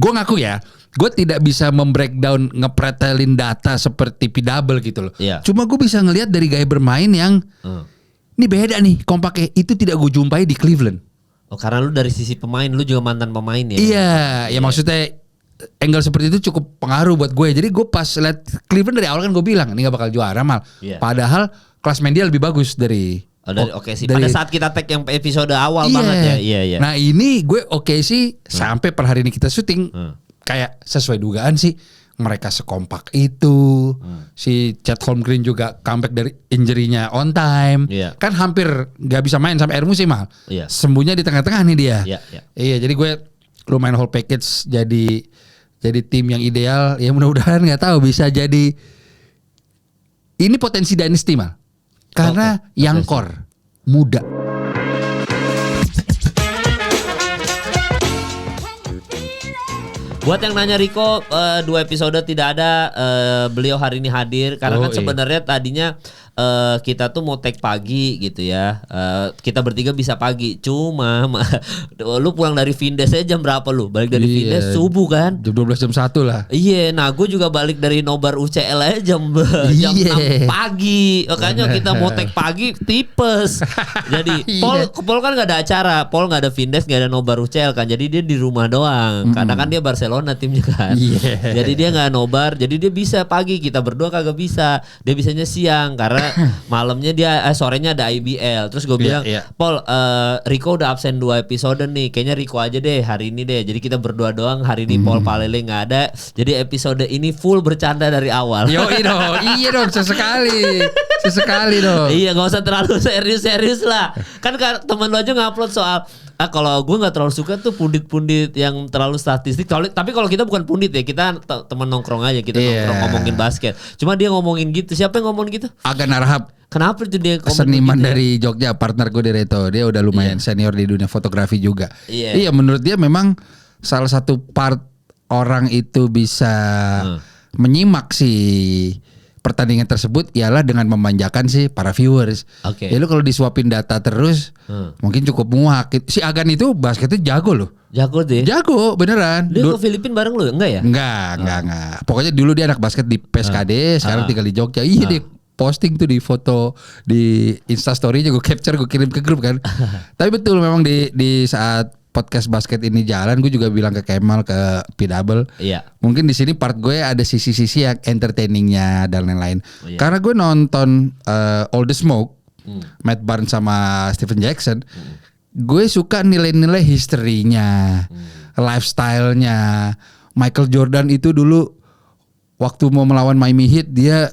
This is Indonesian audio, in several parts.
gue ngaku ya, gue tidak bisa membreakdown ngepretelin data seperti P-Double gitu loh. Iya. Cuma gue bisa ngelihat dari gaya bermain yang ini beda nih kompaknya. Itu tidak gue jumpai di Cleveland. Oh, karena lu dari sisi pemain, lu juga mantan pemain ya. Iya, ya maksudnya angle seperti itu cukup pengaruh buat gue. Jadi gue pas lihat Cleveland dari awal kan gue bilang ini gak bakal juara mal. Iya. Padahal klasmen dia lebih bagus dari. Oke sih. Pada saat kita tag yang episode awal banget ya. Iya. Nah ini gue oke sih sampai per hari ini kita syuting kayak sesuai dugaan sih mereka sekompak itu. Si Chet Holmgren juga comeback dari injury-nya on time. Iya. Kan hampir nggak bisa main sampai akhir musim mal. Iya. Sembunyinya di tengah-tengah nih dia. Iya. Iya jadi gue lumayan whole package jadi tim yang ideal. Ya mudah-mudahan nggak tahu bisa jadi ini potensi dynasty mal. Karena yang core muda. Buat yang nanya Rico, 2 episode tidak ada, beliau hari ini hadir karena kan sebenarnya tadinya kita tuh mau tag pagi gitu ya. Kita bertiga bisa pagi. Cuma lu pulang dari Vindes aja jam berapa lu? Balik dari Vindes subuh kan? Jam 12 jam 1 lah. Iya, nah gue juga balik dari nobar UCL aja jam 6 pagi. Makanya kita mau tag pagi tipes. Jadi Paul kan gak ada acara. Paul gak ada Vindes, gak ada nobar UCL kan. Jadi dia di rumah doang. Karena kan dia Barcelona timnya kan. Jadi dia gak nobar. Jadi dia bisa pagi. Kita berdua kagak bisa. Dia bisanya siang karena malamnya dia sorenya ada IBL. Terus gue bilang, Paul, Rico udah absen 2 episode nih. Kayaknya Rico aja deh hari ini deh. Jadi kita berdua doang hari ini. Paul Palele nggak ada. Jadi episode ini full bercanda dari awal. Iya dong, sesekali dong. Iya, nggak usah terlalu serius lah. Kan teman lu aja ngupload soal kalau gue nggak terlalu suka tuh pundit-pundit yang terlalu statistik. Tapi kalau kita bukan pundit ya, kita teman nongkrong aja, kita nongkrong ngomongin basket. Cuma dia ngomongin gitu. Siapa yang ngomong gitu? Agan Arhab. Kenapa itu dia komen seniman gitu dari Jogja, partner gue di Reto. Dia udah lumayan senior di dunia fotografi juga. Iya, menurut dia memang salah satu part orang itu bisa menyimak si pertandingan tersebut ialah dengan memanjakan sih para viewers. Ya lu kalau disuapin data terus mungkin cukup muak. Si Agan itu basketnya jago loh. Jago deh. Jago beneran. Dia ke Filipina bareng lu enggak ya? Enggak. Pokoknya dulu dia anak basket di PSKD, sekarang tinggal di Jogja. Iya dia posting tuh di foto di Instastory-nya gue capture, gue kirim ke grup kan. Tapi betul memang di saat podcast basket ini jalan, gue juga bilang ke Kemal, ke P-Double. Iya. Mungkin di sini part gue ada sisi-sisi yang entertainingnya dan lain-lain. Karena gue nonton All the Smoke, Matt Barnes sama Stephen Jackson, gue suka nilai-nilai historinya, lifestyle-nya. Michael Jordan itu dulu waktu mau melawan Miami Heat dia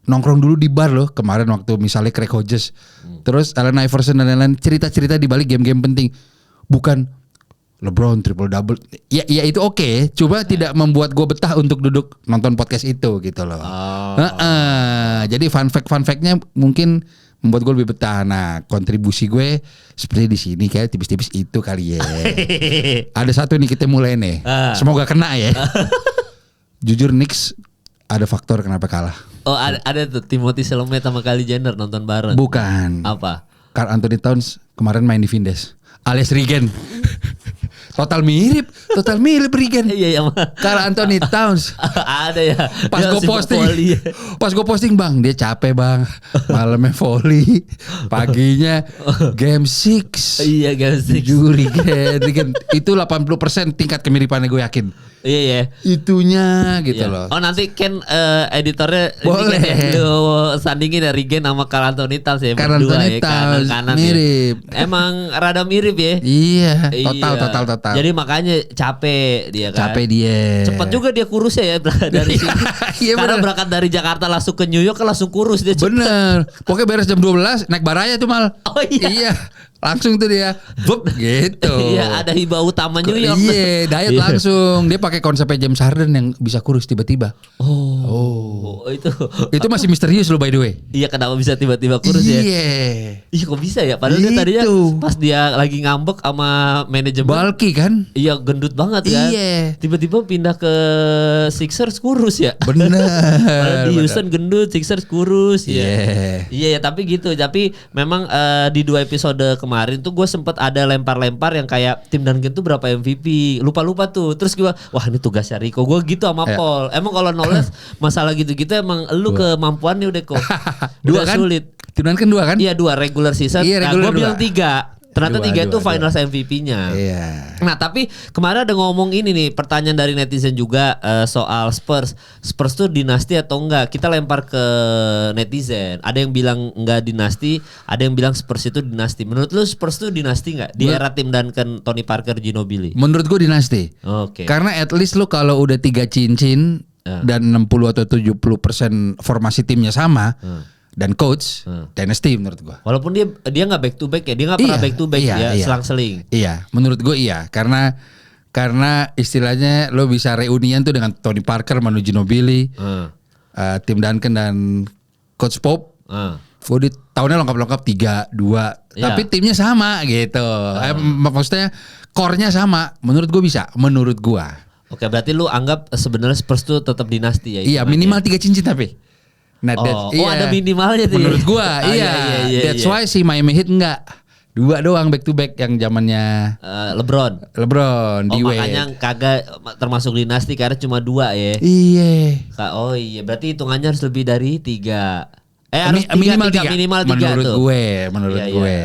nongkrong dulu di bar loh kemarin waktu misalnya Craig Hodges. Terus Allen Iverson dan lain-lain, cerita-cerita di balik game-game penting. Bukan LeBron triple double. Ya itu oke. Cuma tidak membuat gue betah untuk duduk nonton podcast itu gitu loh. Jadi fun fact-nya mungkin membuat gue lebih betah. Nah, kontribusi gue seperti di sini kayak tipis-tipis itu kali ya. Ada satu nih kita mulai nih. Semoga kena ya. Jujur Knicks ada faktor kenapa kalah. Oh, ada tuh Timothy Chalamet sama Kylie Jenner nonton bareng. Bukan. Apa? Karl Anthony Towns kemarin main di Vindes. Alias Regen. Total mirip Regen. Iya. Karl Anthony Towns. Ada ya. Pas gue posting bang, dia capek bang. Malamnya volley, paginya game 6. Iya, game 6. Regen. Itu 80% tingkat kemiripannya gue yakin. Iya. Itunya gitu loh. Oh nanti Ken editornya boleh lu sandingin dari Regen sama Karl Anthony Towns ya. Karl Anthony Towns mirip ya. Emang rada mirip ya. Iya. Total. Jadi makanya capek dia kan. Capek dia. Cepet juga dia kurus ya dari sini. Iya, karena berangkat dari Jakarta langsung ke New York kan langsung kurus dia cepet. Bener. Pokoknya beres jam 12 naik baraya tuh mal. Oh iya. Langsung tuh dia gitu. Iya, ada hibah utama New York. Iya, diet langsung. Dia pakai konsepnya James Harden yang bisa kurus tiba-tiba. Oh. Itu masih misterius loh by the way. Iya, kenapa bisa tiba-tiba kurus ya? Iya kok bisa ya? Padahal dia tadinya pas dia lagi ngambek sama manajemen bulky kan? Iya, gendut banget kan? Iya. Tiba-tiba pindah ke Sixers kurus ya? Bener. Padahal di Houston gendut, Sixers kurus ya. Iya, tapi gitu. Tapi memang di 2 episode kemarin tuh gue sempet ada lempar-lempar yang kayak tim Duncan tuh berapa MVP. Lupa-lupa tuh. Terus gue, wah ini tugasnya Rico. Gue gitu sama Paul. Emang kalau knowledge masalah gitu-gitu emang lu kemampuannya udah kok. Dua kan? Sulit. Tim Duncan 2 kan? Iya 2 regular season. Iya, Nah gue regular bilang 3. Ternyata 3 itu finals MVP-nya. Iya. Nah tapi kemarin ada ngomong ini nih, pertanyaan dari netizen juga soal Spurs. Spurs tuh dinasti atau enggak? Kita lempar ke netizen. Ada yang bilang enggak dinasti, ada yang bilang Spurs itu dinasti. Menurut lu Spurs tuh dinasti enggak? Di era tim Duncan, Tony Parker, Ginobili. Menurut gue dinasti. Oke. Karena at least lu kalau udah 3 cincin dan 60 atau 70% formasi timnya sama dan coach dynasty menurut gua. Walaupun dia nggak back to back ya, dia nggak pernah back to back selang-seling. Iya, menurut gua iya karena istilahnya lo bisa reunian tuh dengan Tony Parker, Manu Ginobili, Tim Duncan dan Coach Pop. Di tahunnya lengkap-lengkap 3-2, tapi timnya sama gitu. Maksudnya core-nya sama. Menurut gua bisa. Menurut gua. Oke, berarti lu anggap sebenarnya Spurs tuh tetap dinasti ya? Iya, minimal 3 cincin tapi. Nah, ada minimalnya tuh. Menurut gua, iya. That's why si Miami Heat enggak 2 doang back to back yang zamannya LeBron di makanya kagak termasuk dinasti karena cuma 2 ya. Iya. Oh iya, berarti hitungannya harus lebih dari 3. Harus minimal 3 menurut tuh. Menurut gue.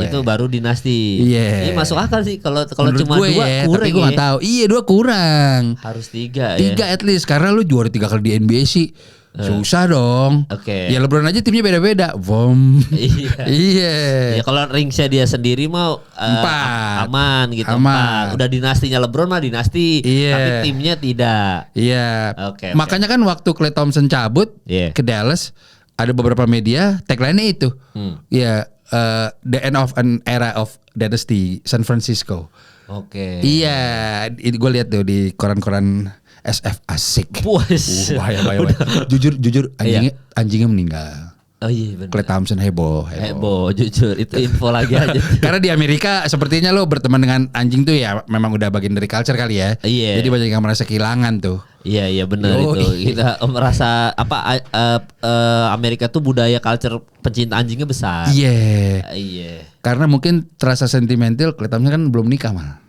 Itu baru dinasti. Iya. Ini masuk akal sih kalau cuma 2 kurang. Tapi gue nggak tahu. Iya 2 kurang. Harus 3 ya. 3 at least karena lu juara 3 kali di NBA sih. Susah dong. Oke. Ya LeBron aja timnya beda-beda. Iya. Ya kalau ringsnya dia sendiri mau 4 aman gitu. Aman. 4. Udah dinastinya LeBron mah dinasti. Iya. Tapi timnya tidak. Iya. Oke. Makanya kan waktu Klay Thompson cabut ke Dallas, ada beberapa media tagline-nya itu. Ya, the end of an era of dynasty San Francisco. Oke. Iya, gue lihat tuh di koran-koran SF asik. Puas. Bahaya. Jujur anjingnya meninggal. Oh iya benar. Klay Thompson heboh. Jujur itu info lagi aja. Karena di Amerika sepertinya lo berteman dengan anjing tuh ya memang udah bagian dari culture kali ya. Iya. Jadi banyak yang merasa kehilangan tuh. Iya benar itu. Kita merasa Amerika tuh budaya culture pencinta anjingnya besar. Iya. Karena mungkin terasa sentimental, Klay Thompson kan belum nikah mal.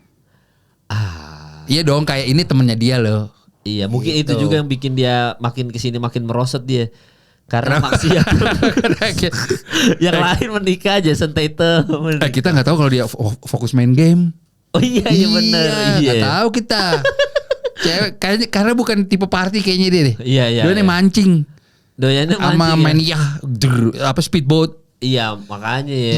Iya dong, kayak ini temennya dia loh. Iya, mungkin itu juga yang bikin dia makin kesini makin merosot dia. Karena maksiat. Yang lain menikah aja Tatum. Kita nggak tahu kalau dia fokus main game. Oh iya benar. Nggak tahu kita. Cewek kayaknya karena bukan tipe party kayaknya dia deh. Iya. Dia mancing. Doyannya mancing. Sama main speedboat. Iya makanya ya.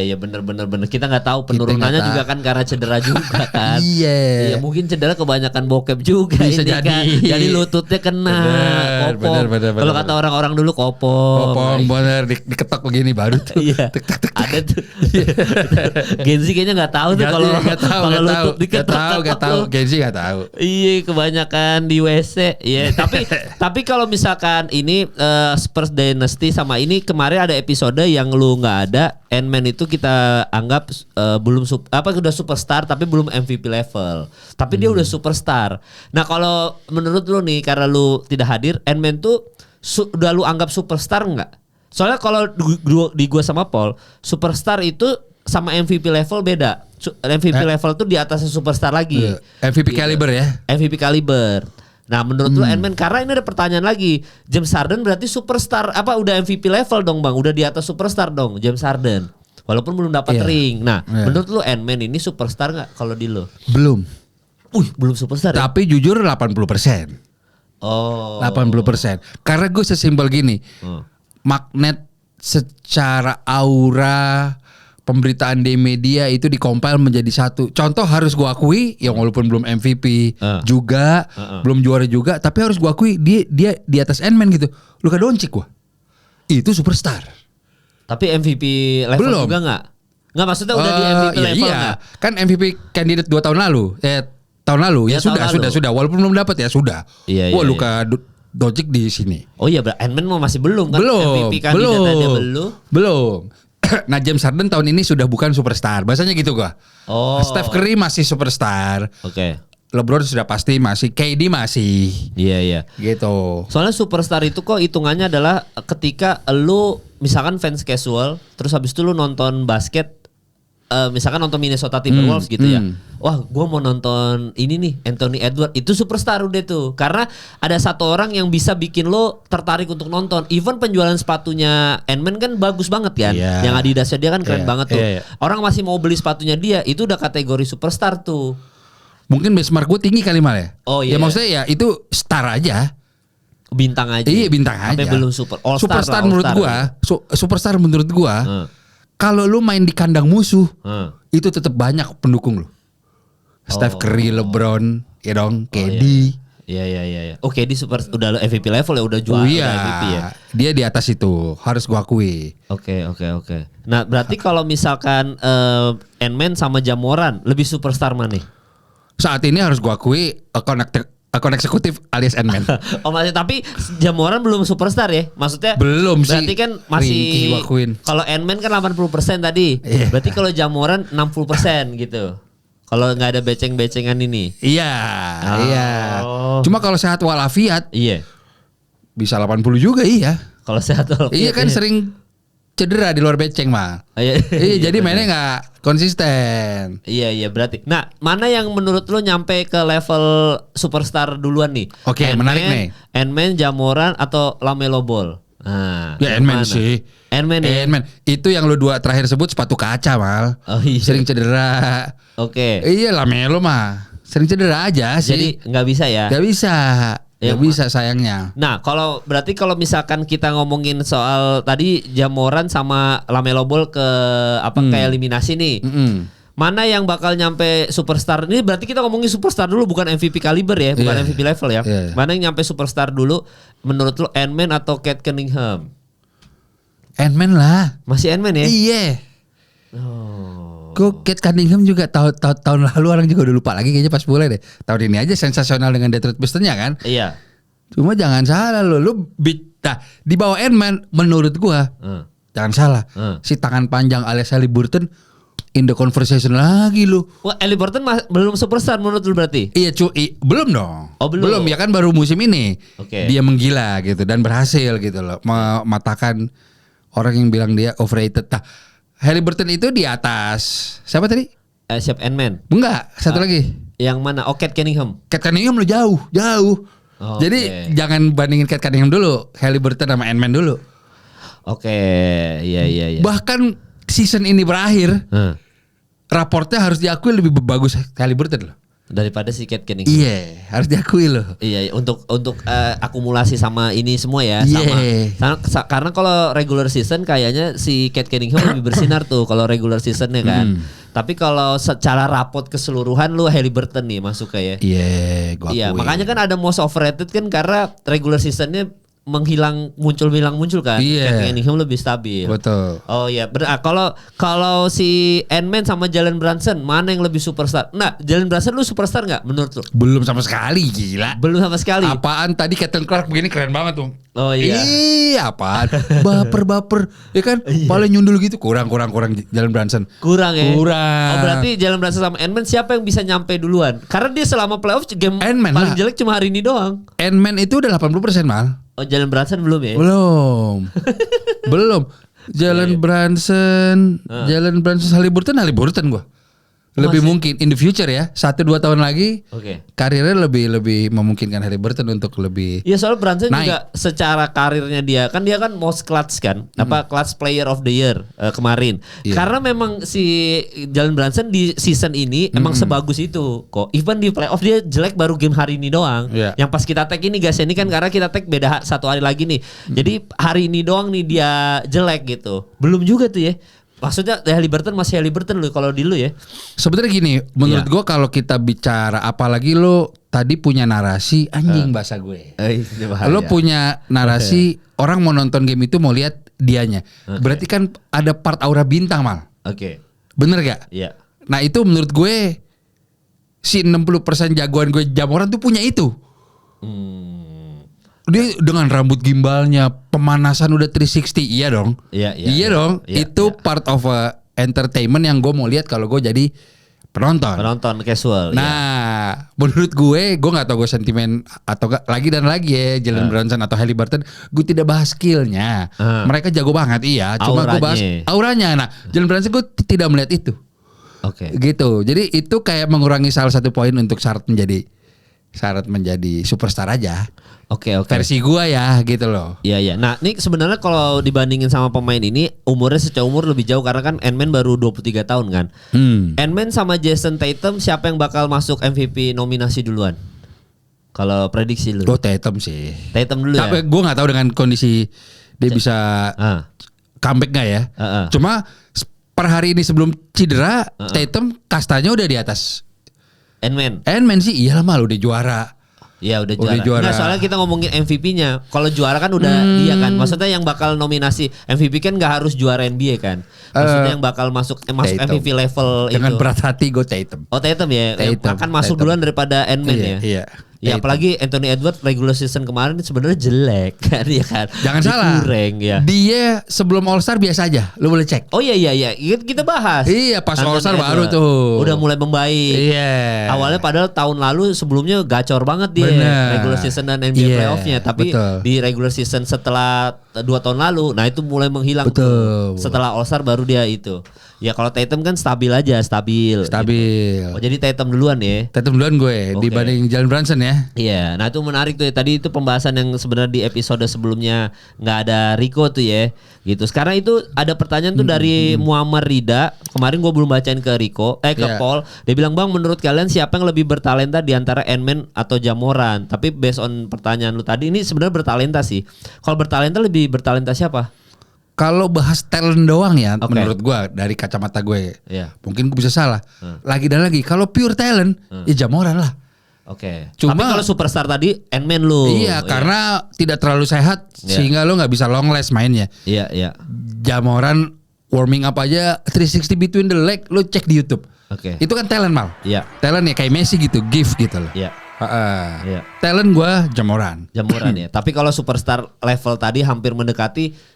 Iya bener. Kita nggak tahu penurunannya juga kan karena cedera juga kan. Iya mungkin cedera kebanyakan bokep juga bisa ini kan. Jadi lututnya kena kopong. Kalau kata orang-orang dulu kopong. Bener diketok begini baru tuh. Iya. Ada tuh. Genzi kayaknya nggak tahu tuh kalau lutut diketok. Gak tahu. Genzi nggak tahu. Iya kebanyakan di WC. Iya tapi kalau misalkan ini Spurs Dynasty sama ini kemarin ada episode yang lu nggak ada, Ant-Man itu kita anggap belum udah superstar tapi belum MVP level. Tapi dia udah superstar. Nah kalau menurut lu nih karena lu tidak hadir, Ant-Man tuh udah lu anggap superstar nggak? Soalnya kalau di gua sama Paul, superstar itu sama MVP level beda. MVP level tuh di atasnya superstar lagi. MVP caliber ya? MVP caliber. Nah menurut lu Ant-Man, karena ini ada pertanyaan lagi, James Harden berarti superstar udah MVP level dong bang, udah di atas superstar dong James Harden, walaupun belum dapat ring. Nah menurut lu Ant-Man ini superstar nggak kalau di lu? Belum. Belum superstar. Tapi jujur 80%. 80%. Karena gue sesimpel gini, magnet secara aura pemberitaan di media itu dikompil menjadi satu. Contoh harus gue akui, yang walaupun belum MVP juga, belum juara juga, tapi harus gue akui dia di atas Ant-Man gitu. Luka Doncic gue, itu superstar. Tapi MVP level belum. Juga nggak? Nggak maksudnya udah di MVP level nggak? Kan MVP candidate 2 tahun lalu. Tahun lalu ya sudah. Walaupun belum dapat ya sudah. Iya. Luka Doncic di sini. Oh iya, Ant-Man masih belum kan? Belum, MVP kandidatnya belum. Nah, James Harden tahun ini sudah bukan superstar. Bahasanya gitu gua. Oh. Steph Curry masih superstar. Oke. LeBron sudah pasti masih, KD masih. Iya. Gitu. Soalnya superstar itu kok hitungannya adalah ketika lu misalkan fans casual, terus habis itu lu nonton basket, misalkan nonton Minnesota Timberwolves gitu ya. Wah, gue mau nonton ini nih, Anthony Edwards. Itu superstar udah tuh. Karena ada satu orang yang bisa bikin lo tertarik untuk nonton. Even penjualan sepatunya Ant-Man kan bagus banget kan. Yeah. Yang Adidasnya dia kan keren Yeah. banget tuh. Yeah. Orang masih mau beli sepatunya dia. Itu udah kategori superstar tuh. Mungkin benchmark gue tinggi kali mal ya. Oh iya. Ya maksudnya ya itu star aja. Bintang aja. Iya, bintang aja. Sampai belum all-star superstar lah, menurut gua, superstar menurut gua. Kalau lu main di kandang musuh, itu tetap banyak pendukung lu. Steph Curry, LeBron, ya dong, KD. Iya. Oh, KD udah MVP level ya, udah juara MVP ya. Dia di atas itu, harus gua akui. Oke. Nah, berarti kalau misalkan Ant-Man sama Jamoran lebih superstar mana nih? Saat ini harus gua akui akun eksekutif alias Ant-Man. Oh masih, tapi Jamoran belum superstar ya? Maksudnya belum sih. Berarti kan masih, kalau Ant-Man kan 80% tadi. Yeah. Berarti kalau Jamoran 60% gitu. Kalau nggak ada beceng-becengan ini. Iya. Cuma kalau sehat walafiat, iya. Bisa 80 juga iya. Kalau sehat walafiat. Iya kan sering cedera di luar beceng mah. Iya, jadi mainnya nggak konsisten. Iya berarti. Nah, mana yang menurut lo nyampe ke level superstar duluan nih? Oke, menarik nih. Ant-Man, Jamoran atau LaMelo Ball? Nah, ya Ant-Man sih. Ant-Man ya. Ant-Man. Itu yang lu dua terakhir sebut sepatu kaca mal. Oh iya. Sering cedera. Oke. Iya LaMelo mah sering cedera aja sih. Jadi nggak bisa ya? Gak bisa. Gak bisa sayangnya. Nah, kalau misalkan kita ngomongin soal tadi Jamoran sama LaMelo Ball ke eliminasi nih. Mana yang bakal nyampe superstar? Ini berarti kita ngomongin superstar dulu, bukan MVP kaliber ya, bukan MVP level ya. Mana yang nyampe superstar dulu menurut lo, Ant-Man atau Cade Cunningham? Ant-Man lah. Masih Ant-Man ya? Iya. Cade Cunningham juga tahun lalu orang juga udah lupa lagi kayaknya pas mulai deh. Tahun ini aja sensasional dengan Detroit Pistons-nya kan? Iya. Cuma jangan salah lu di bawah Ant-Man menurut gua. Jangan salah. Si tangan panjang alias Haliburton in the conversation lagi lu. Wah, Haliburton belum superstar menurut lu berarti? Iya belum dong. Oh, belum ya kan baru musim ini. Okay. Dia menggila gitu dan berhasil gitu loh. Mematahkan orang yang bilang dia overrated. Haliburton itu di atas siapa tadi? Siap Ant-Man. Enggak, satu lagi. Yang mana? Oh, Cade Cunningham. Cade Cunningham lu jauh. Oh, jadi jangan bandingin Cade Cunningham dulu, Haliburton sama Ant-Man dulu. Oke, iya. Bahkan season ini berakhir, raportnya harus diakui lebih bagus Haliburton loh. Daripada si Cade Cunningham. Iya, harus diakui loh. Iya, untuk akumulasi sama ini semua ya, sama. Karena kalau regular season kayaknya si Cade Cunningham lebih bersinar tuh kalau regular seasonnya kan. Tapi kalau secara rapot keseluruhan lu Haliburton nih masuk kayak. Iya, gua akui. Iya, makanya kan ada most overrated kan karena regular seasonnya muncul kan. Iya. Cunningham lebih stabil. Betul. Oh iya, kalau si Ant-Man sama Jalen Brunson mana yang lebih superstar? Nah, Jalen Brunson lu superstar nggak menurut lu? Belum sama sekali, gila. Belum sama sekali. Apaan tadi Caitlin Clark begini keren banget tuh. Oh iya. Apaan? Baper. Ya kan? Paling nyundul gitu kurang Jalen Brunson. Kurang ya. Kurang. Oh berarti Jalen Brunson sama Ant-Man siapa yang bisa nyampe duluan? Karena dia selama playoff game Ant-Man paling lah. jelek cuma hari ini doang. Ant-Man itu udah 80% mal. Oh Jalen Brunson belum ya? Belum. Jalen Brunson, Haliburton gua. Lebih mungkin in the future ya, 1-2 tahun lagi. Karirnya lebih memungkinkan Haliburton untuk lebih. Iya, soal Brunson naik. juga secara karirnya dia kan most clutch kan, clutch player of the year kemarin. Karena memang si Jalen Brunson di season ini emang sebagus itu kok. Even di playoff dia jelek baru game hari ini doang. Yang pas kita tag ini guys, ini kan karena kita tag beda satu hari lagi nih. Jadi hari ini doang nih dia jelek gitu. Belum juga tuh ya. Maksudnya Haliburton masih Haliburton lu kalau di lu ya. Sebenarnya gini, menurut gua kalau kita bicara apalagi lo tadi punya narasi anjing bahasa gue. Lo punya narasi orang mau nonton game itu mau lihat dianya. Berarti kan ada part aura bintang mal. Bener gak? Iya. Nah itu menurut gue si 60% jagoan gue Jamoran tuh punya itu. Dia dengan rambut gimbalnya, pemanasan udah 360, iya dong. Iya dong. Itu part of entertainment yang gue mau lihat kalau gue jadi penonton casual. Nah, menurut gue nggak tahu gue sentimen atau gak, lagi dan lagi ya Jalen Brunson atau Haliburton, gue tidak bahas skillnya. Mereka jago banget, iya. Cuma gue bahas auranya. Nah, Jalen Brunson gue tidak melihat itu. Oke. Gitu. Jadi itu kayak mengurangi salah satu poin untuk syarat menjadi superstar aja. Oke. Versi gua ya gitu loh. Iya. Nah, ini sebenarnya kalau dibandingin sama pemain ini umurnya seumur lebih jauh karena kan Ant-Man baru 23 tahun kan. Ant-Man sama Jason Tatum siapa yang bakal masuk MVP nominasi duluan? Kalau prediksi lu? Gue Tatum sih. Tatum dulu ya. Tapi gue nggak tahu dengan kondisi dia bisa comeback nggak ya. Cuma per hari ini sebelum cedera Tatum kastanya udah di atas Ant-Man sih iyalah mal udah juara. Iya udah juara. Nah, soalnya kita ngomongin MVP-nya. Kalau juara kan udah dia kan. Maksudnya yang bakal nominasi MVP kan nggak harus juara NBA kan. Maksudnya yang bakal masuk MVP level itu. Dengan berat hati gue Tatum. Oh Tatum ya. Akan masuk duluan daripada Ant-Man ya. Iya. Ya apalagi Anthony Edwards regular season kemarin sebenarnya jelek kan ya kan. Jangan salah. Kurang, ya. Dia sebelum All Star biasa aja. Lu boleh cek. Oh iya. Kita bahas. Iya pas All Star baru tuh. Udah mulai membaik. Iya. Awalnya padahal tahun lalu sebelumnya gacor banget dia. Bener. Regular season dan NBA playoff-nya. Tapi di regular season setelah 2 tahun lalu, nah itu mulai menghilang. Tuh. Setelah All Star baru dia itu. Ya kalau Tatum kan stabil aja, stabil. Gitu. Oh jadi Tatum duluan ya? Tatum duluan gue dibanding Jalen Brunson ya. Iya, nah itu menarik tuh ya. Tadi itu pembahasan yang sebenarnya di episode sebelumnya nggak ada Rico tuh ya. Gitu. Sekarang itu ada pertanyaan tuh dari Muammar Rida. Kemarin gue belum bacain ke Rico, ke Paul. Dia bilang, "Bang, menurut kalian siapa yang lebih bertalenta di antara Ant-Man atau Jamoran?" Tapi based on pertanyaan lu tadi ini sebenarnya bertalenta sih. Kalau bertalenta lebih bertalenta siapa? Kalau bahas talent doang ya, menurut gue dari kacamata gue, mungkin gue bisa salah. Lagi dan lagi, kalau pure talent, ya Jamoran lah. Oke. Tapi kalau superstar tadi Ant-Man lu. Iya, karena tidak terlalu sehat sehingga lu nggak bisa long last mainnya. Iya. Jamoran warming up aja 360 between the leg, lu cek di YouTube. Oke. Itu kan talent mal. Iya. Talent ya kayak Messi gitu, gift gitu loh. Iya. Talent gue Jamoran ya. Tapi kalau superstar level tadi hampir mendekati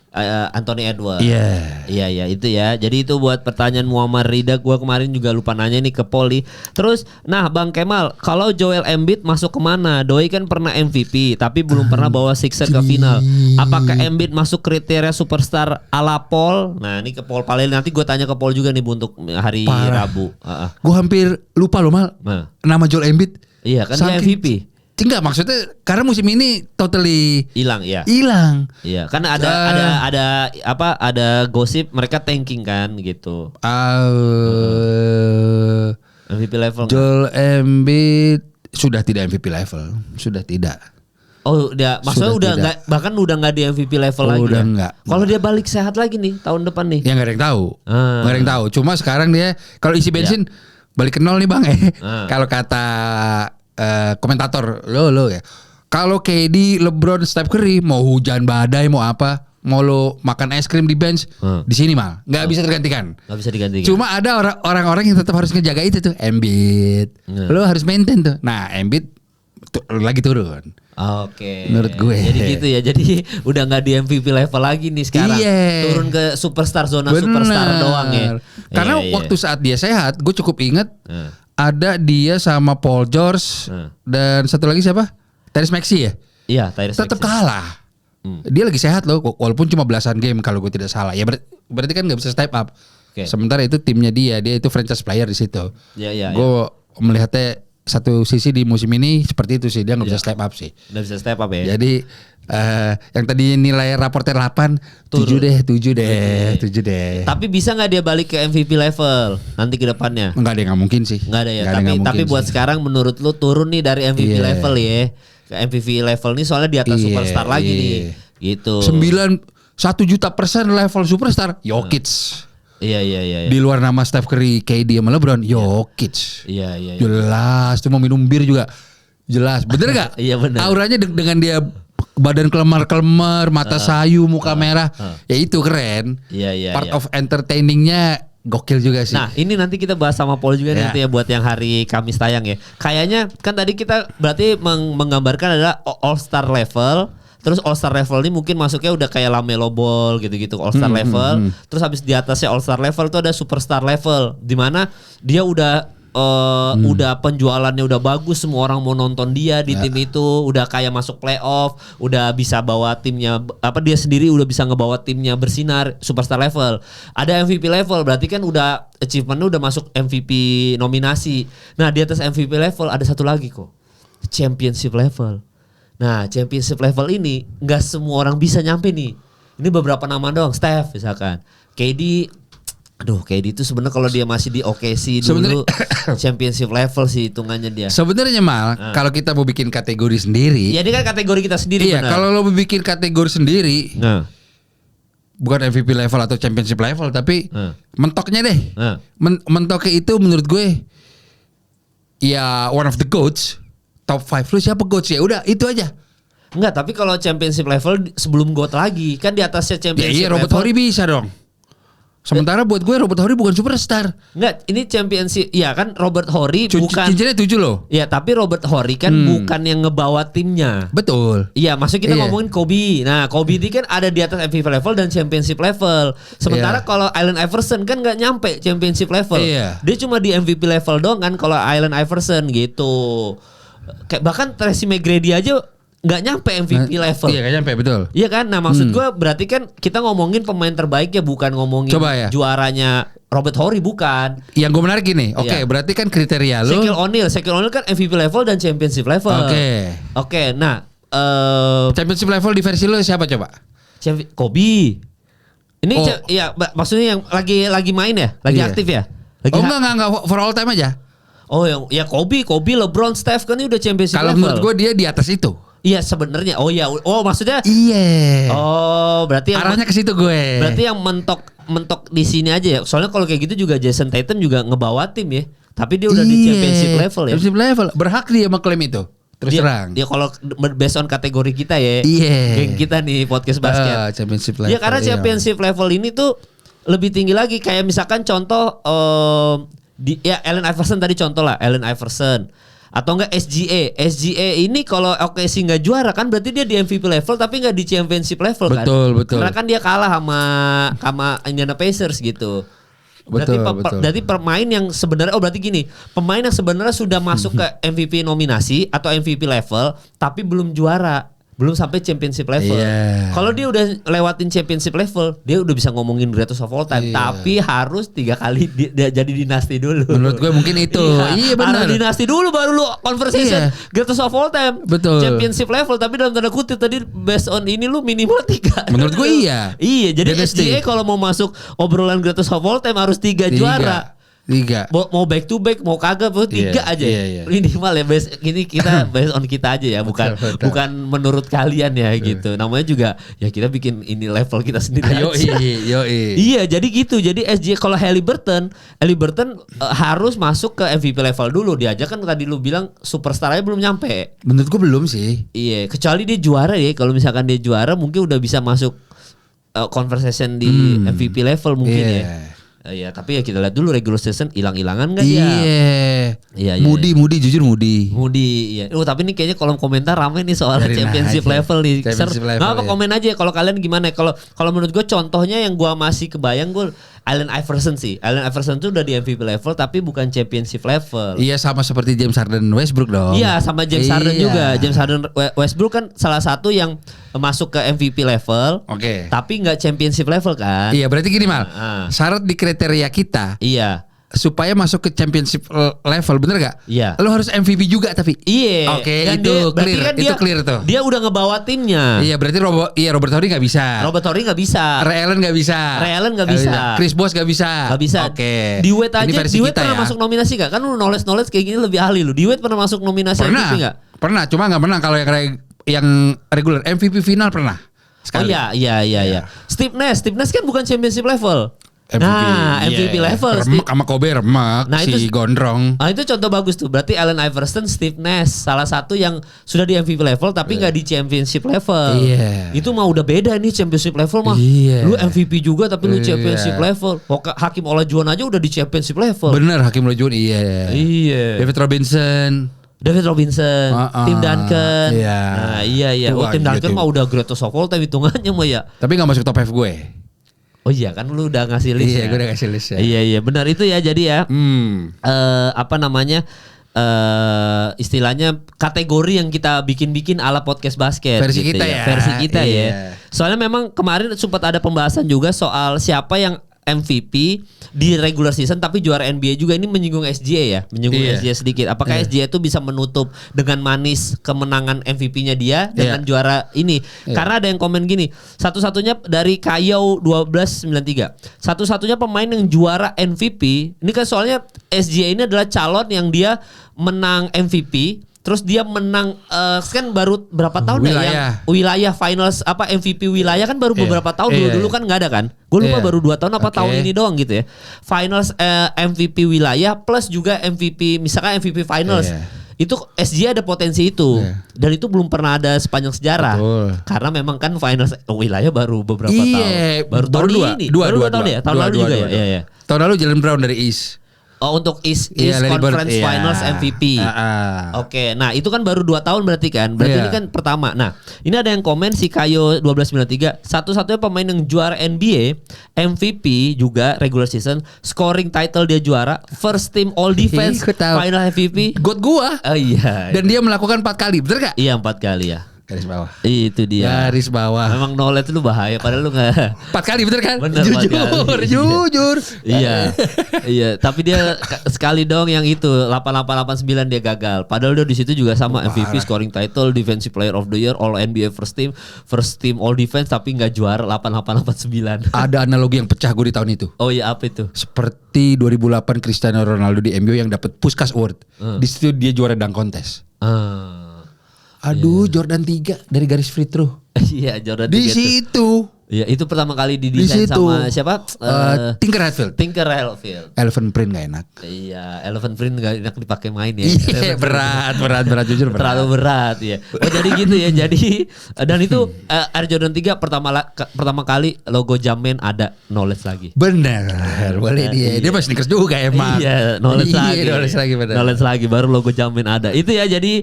Anthony Edwards. Iya itu ya. Jadi itu buat pertanyaan Muammar Rida. Gua kemarin juga lupa nanya nih ke Poli. Terus, nah Bang Kemal, kalau Joel Embiid masuk kemana? Doi kan pernah MVP, tapi belum pernah bawa Sixers ke final. Apakah Embiid masuk kriteria superstar ala Paul? Nah ini ke Paul Palel. Nanti gue tanya ke Paul juga nih untuk hari Rabu. Gue hampir lupa loh mal. Nama Joel Embiid. Iya kan dia MVP. Enggak, maksudnya karena musim ini totally hilang. Iya, kan ada gosip mereka tanking kan gitu. MVP level. Joel Embiid sudah tidak MVP level, sudah tidak. Oh, maksudnya udah enggak, bahkan udah enggak di MVP level lagi. Udah enggak. Kalau dia balik sehat lagi nih tahun depan nih. Ya enggak ada yang tahu. Enggak ada yang tahu. Cuma sekarang dia kalau isi bensin balik ke nol nih Bang. Kalau kata komentator lo ya. Kalau KD, LeBron, Steph Curry mau hujan badai mau apa, mau lo makan es krim di bench di sini mah nggak bisa tergantikan. Nggak bisa digantikan. Cuma ada orang-orang yang tetap harus ngejaga itu tuh. Embiid, lo harus maintain tuh. Nah Embiid lagi turun. Oke. Menurut gue. Jadi gitu ya. Jadi udah nggak di MVP level lagi nih sekarang. Turun ke superstar zona superstar doang ya. Karena waktu saat dia sehat, gue cukup inget. Ada dia sama Paul George dan satu lagi siapa? Tyrese Maxey ya? Iya, Tyrese Maxey. Tetap kalah. Dia lagi sehat loh, walaupun cuma belasan game kalau gue tidak salah. Ya berarti kan nggak bisa step up. Sementara itu timnya dia itu franchise player di situ. Gue melihatnya satu sisi di musim ini seperti itu sih, dia nggak bisa step up sih. Nggak bisa step up ya. Jadi yang tadi nilai raportnya 8, 7 deh. Tapi bisa nggak dia balik ke MVP level nanti ke depannya? Nggak ada, nggak mungkin sih. Nggak ada ya. Tapi buat sekarang menurut lu turun nih dari MVP level ya. Ke MVP level nih soalnya di atas superstar lagi nih. Gitu. 1 juta % level superstar Jokic. Iya. Di luar nama Steph Curry, KD sama LeBron, Jokic. Iya. Jelas, tuh mau minum bir juga. Jelas, bener gak? Iya bener. Auranya dengan dia badan kelemar, mata sayu, muka merah, ya itu keren. Iya. Part of entertainingnya gokil juga sih. Nah ini nanti kita bahas sama Paul juga nanti ya buat yang hari Kamis tayang ya. Kayaknya kan tadi kita berarti menggambarkan adalah All Star level Terus All Star level ini mungkin masuknya udah kayak LaMelo Ball gitu-gitu All Star level. Terus habis di atasnya All Star level itu ada Superstar level, di mana dia udah penjualannya udah bagus, semua orang mau nonton dia di tim itu, udah kayak masuk playoff, udah bisa bawa timnya, dia sendiri udah bisa ngebawa timnya bersinar. Superstar level. Ada MVP level, berarti kan udah achievementnya udah masuk MVP nominasi. Nah di atas MVP level ada satu lagi kok, championship level. Nah championship level ini nggak semua orang bisa nyampe nih. Ini beberapa nama doang. Steph misalkan, KD. Aduh, KD itu sebenarnya kalau dia masih di OKC dulu championship level sih hitungannya dia. Sebenarnya Mal, kalau kita mau bikin kategori sendiri. Iya, ini kan kategori kita sendiri. Iya, kalau lo mau bikin kategori sendiri. Bukan MVP level atau championship level, tapi mentoknya deh. Mentoknya itu menurut gue ya one of the GOATs. Top 5 lu siapa GOATs ya? Udah, itu aja. Enggak, tapi kalau championship level sebelum GOAT lagi, kan di atasnya championship level. Iya, Robert Horry bisa dong. Sementara buat gue Robert Horry bukan superstar. Enggak, ini championship. Ya kan Robert Horry bukan. Cincinnya 7 loh. Ya, tapi Robert Horry kan bukan yang ngebawa timnya. Betul. Iya, maksudnya kita ngomongin Kobe. Nah, Kobe ini kan ada di atas MVP level dan championship level. Sementara kalau Allen Iverson kan nggak nyampe championship level. Dia cuma di MVP level doang kan kalau Allen Iverson gitu. Kayak bahkan Tracy McGrady aja nggak nyampe MVP level. Iya, nggak nyampe, betul. Iya kan. Nah maksud gue berarti kan kita ngomongin pemain terbaik ya, bukan ngomongin juaranya Robert Horry, bukan. Yang gue menarik gini. Oke, berarti kan kriteria lo Shaquille O'Neal kan MVP level dan championship level. Oke. Nah championship level di versi lo siapa coba? Kobe. Ini ya maksudnya yang lagi main ya, lagi aktif ya. Enggak for all time aja. Oh ya Kobe, LeBron, Steph kan ini udah championship level. Kalau menurut gue dia di atas itu. Iya sebenarnya. Maksudnya. Iya. Berarti arahnya ke situ gue. Berarti yang mentok di sini aja ya. Soalnya kalau kayak gitu juga Jason Tatum juga ngebawa tim ya. Tapi dia udah di championship level ya. Championship level. Berhak dia mengklaim itu. Terus terang. Dia kalau based on kategori kita ya. Iya. Geng kita nih podcast basket. Championship level. Ya karena championship level ini tuh lebih tinggi lagi. Kayak misalkan contoh Allen Iverson tadi contoh lah. Allen Iverson. Atau enggak SGA ini kalau OKC nggak juara kan berarti dia di MVP level tapi nggak di championship level kan. Betul. Karena kan dia kalah sama Indiana Pacers gitu. Berarti pemain yang sebenarnya berarti gini, pemain yang sebenarnya sudah masuk ke MVP nominasi atau MVP level tapi belum juara. Belum sampai championship level. Kalau dia udah lewatin championship level, dia udah bisa ngomongin greatest of all time. Tapi harus 3 kali dia jadi dinasti dulu. Menurut gue mungkin itu. Iya benar. Harus dinasti dulu baru lu conversation greatest of all time. Betul. Championship level tapi dalam tanda kutip tadi based on ini lu minimal 3. Menurut gue iya. Iya, jadi SGA kalau mau masuk obrolan greatest of all time harus 3 juara. 3. Mau back to back mau kagak 3 aja. Minimal ya ini kita based on kita aja ya, bukan menurut kalian ya gitu. Namanya juga ya kita bikin ini level kita sendiri aja. Iya, jadi gitu. Jadi SJ kalau Haliburton harus masuk ke MVP level dulu. Dia aja kan tadi lu bilang superstar aja belum nyampe. Menurut gue belum sih. Iya, kecuali dia juara ya. Kalau misalkan dia juara mungkin udah bisa masuk conversation di MVP level mungkin ya. Iya, tapi ya kita lihat dulu regular season hilang-hilangan enggak ya? Iya. Moody, jujur Moody. Iya. Tapi ini kayaknya kolom komentar ramai nih soal championship level nih. Apa komen aja kalau kalian gimana? Kalau menurut gue contohnya yang gue masih kebayang gue Allen Iverson sih. Allen Iverson tuh udah di MVP level tapi bukan championship level. Iya, sama seperti James Harden Westbrook dong. Iya, sama James Harden juga. James Harden Westbrook kan salah satu yang masuk ke MVP level. Tapi nggak championship level kan? Iya, berarti gini Mal. Syarat di kriteria kita. Iya. Supaya masuk ke championship level, bener gak? Iya. Lo harus MVP juga tapi. Iya. Itu clear. Kan itu clear tuh. Dia udah ngebawa timnya. Iya, berarti Robert Horry gak bisa. Ray Allen gak bisa. Chris Bosh gak bisa. Di Wade aja. Di Wade pernah masuk nominasi gak? Kan lu knowledge kayak gini lebih ahli lu. Di Wade pernah masuk nominasi MVP gak? Pernah, cuma gak menang. Kalau yang regular MVP final pernah. Sekali. Oh iya. Steve Nash kan bukan championship level. MVP level. Remek sama Kobe remek si gondrong. Itu contoh bagus tuh. Berarti Allen Iverson, Steve Nash salah satu yang sudah di MVP level tapi nggak di championship level. Itu mah udah beda nih championship level mah. Lu MVP juga tapi lu championship level. Hakim Olajuwon aja udah di championship level. Bener, Hakim Olajuwon. David Robinson. David Robinson, Tim Duncan. Iya. Nah, iya. Oh, Tim Duncan mah udah greatest of all time hitungannya mah ya. Tapi gak masuk top 5 gue. Oh iya kan lu udah ngasih list ya. Iya, gue udah ngasih list ya. Iya, benar itu ya. Jadi ya. Apa namanya? Istilahnya kategori yang kita bikin ala podcast basket versi gitu kita ya. Versi kita iya. ya. Soalnya memang kemarin sempat ada pembahasan juga soal siapa yang MVP di regular season tapi juara NBA juga. Ini menyinggung SGA ya, menyinggung SGA sedikit. Apakah SGA itu bisa menutup dengan manis kemenangan MVP-nya dia dengan juara ini? Karena ada yang komen gini, satu-satunya dari Kayau 1293, satu-satunya pemain yang juara MVP. Ini kan soalnya SGA ini adalah calon yang dia menang MVP. Terus dia menang kan baru berapa tahun ya yang wilayah finals apa MVP wilayah kan baru beberapa tahun dulu kan nggak ada kan? Gue lupa baru 2 tahun apa tahun ini doang gitu ya. Finals MVP wilayah plus juga MVP misalkan MVP finals. Itu SGA ada potensi itu dan itu belum pernah ada sepanjang sejarah. Betul. Karena memang kan finals wilayah baru beberapa tahun. Baru tahun ini. Baru 2 tahun ya. Tahun lalu juga ya. Iya. Tahun lalu Jalen Brown dari East. Oh untuk East Conference Finals MVP. Oke, nah itu kan baru 2 tahun berarti kan. Berarti ini kan pertama. Nah ini ada yang komen si Kayo 1293, satu-satunya pemain yang juara NBA, MVP juga regular season, scoring title dia juara, first team all defense, final MVP. God gua. Oh iya. Dan dia melakukan 4 kali, bener gak? Iya 4 kali ya. Garis bawah. Itu dia. Garis bawah. Memang knowledge lu bahaya padahal lu gak 4 kali bener kan? Bener, Jujur. Iya. Tapi dia sekali dong yang itu 8889 dia gagal. Padahal dia di situ juga sama MVP, scoring title, defensive player of the year, all NBA first team all defense tapi nggak juara 8889. Ada analogi yang pecah gue di tahun itu. Oh iya apa itu? Seperti 2008 Cristiano Ronaldo di MU yang dapat Puskas Award. Di situ dia juara dunk contest. Aduh, Jordan 3 dari garis free throw. Iya, Jordan 3 di situ. Iya, itu pertama kali didesain sama siapa? Tinker Hatfield. Elephant Print gak enak. Iya, Elephant Print gak enak dipakai main ya. Iya, berat jujur berat. Terlalu berat ya. Oh jadi gitu ya. Jadi dan itu Air Jordan 3 pertama kali logo Jumpman ada knowledge lagi. Bener, boleh dia. Dia masih sneakers juga emang. Iya, knowledge lagi. Bener. Knowledge lagi baru logo Jumpman ada. Itu ya jadi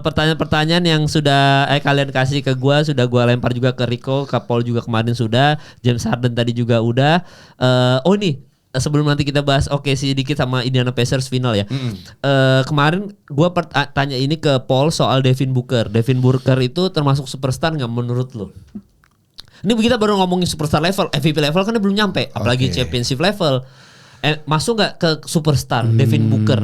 pertanyaan-pertanyaan yang sudah kalian kasih ke gua sudah gua lempar juga ke Rico. Paul juga kemarin sudah, James Harden tadi juga udah. Ini sebelum nanti kita bahas sedikit sama Indiana Pacers final ya. Kemarin gue tanya ini ke Paul soal Devin Booker. Devin Booker itu termasuk superstar nggak menurut lo? Ini kita baru ngomongin superstar level, MVP level kan dia belum nyampe, apalagi championship level. Masuk nggak ke superstar Devin Booker?